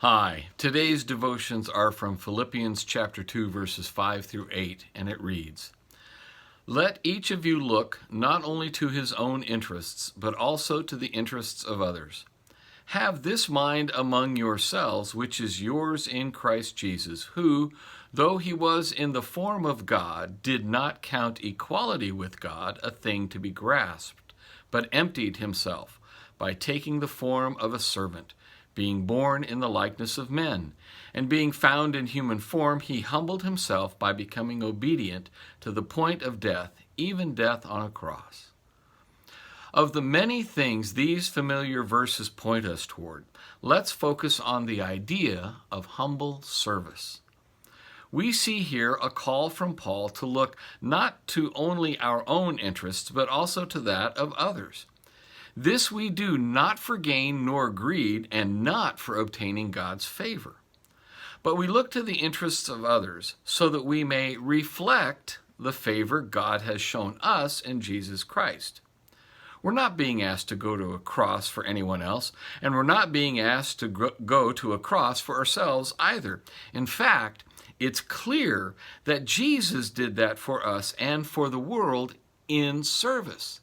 Hi, today's devotions are from Philippians chapter 2, verses 5 through 8, and it reads, "Let each of you look not only to his own interests, but also to the interests of others. Have this mind among yourselves, which is yours in Christ Jesus, who, though he was in the form of God, did not count equality with God a thing to be grasped, but emptied himself by taking the form of a servant, being born in the likeness of men, and being found in human form, he humbled himself by becoming obedient to the point of death, even death on a cross." Of the many things these familiar verses point us toward, let's focus on the idea of humble service. We see here a call from Paul to look not to only our own interests, but also to that of others. This we do not for gain nor greed, and not for obtaining God's favor. But we look to the interests of others so that we may reflect the favor God has shown us in Jesus Christ. We're not being asked to go to a cross for anyone else, and we're not being asked to go to a cross for ourselves either. In fact, it's clear that Jesus did that for us and for the world in service,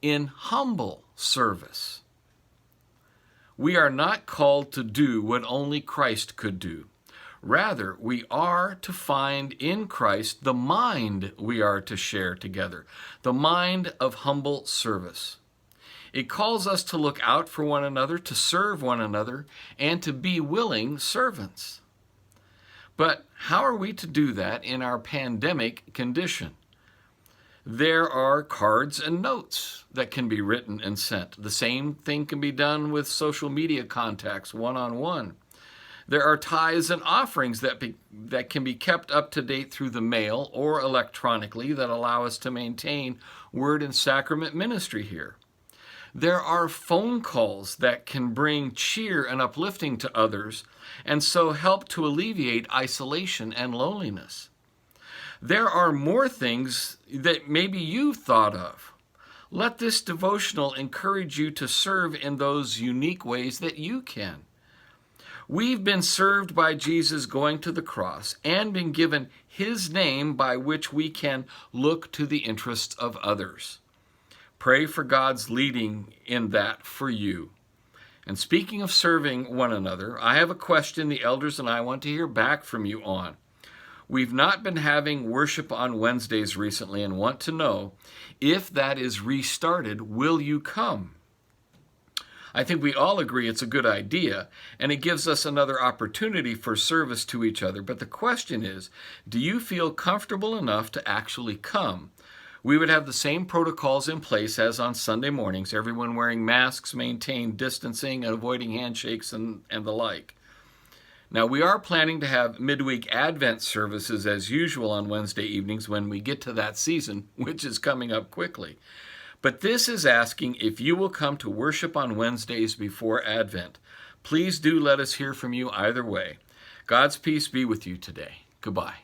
in humble service. We are not called to do what only Christ could do. Rather, we are to find in Christ the mind we are to share together, the mind of humble service. It calls us to look out for one another, to serve one another, and to be willing servants. But how are we to do that in our pandemic condition? There are cards and notes that can be written and sent. The same thing can be done with social media contacts one-on-one. There are tithes and offerings that can be kept up to date through the mail or electronically that allow us to maintain word and sacrament ministry here. There are phone calls that can bring cheer and uplifting to others and so help to alleviate isolation and loneliness. There are more things that maybe you've thought of. Let this devotional encourage you to serve in those unique ways that you can. We've been served by Jesus going to the cross and been given his name by which we can look to the interests of others. Pray for God's leading in that for you. And speaking of serving one another, I have a question the elders and I want to hear back from you on. We've not been having worship on Wednesdays recently and want to know if that is restarted, will you come? I think we all agree it's a good idea, and it gives us another opportunity for service to each other. But the question is, do you feel comfortable enough to actually come? We would have the same protocols in place as on Sunday mornings, everyone wearing masks, maintain distancing, and avoiding handshakes and the like. Now, we are planning to have midweek Advent services as usual on Wednesday evenings when we get to that season, which is coming up quickly. But this is asking if you will come to worship on Wednesdays before Advent. Please do let us hear from you either way. God's peace be with you today. Goodbye.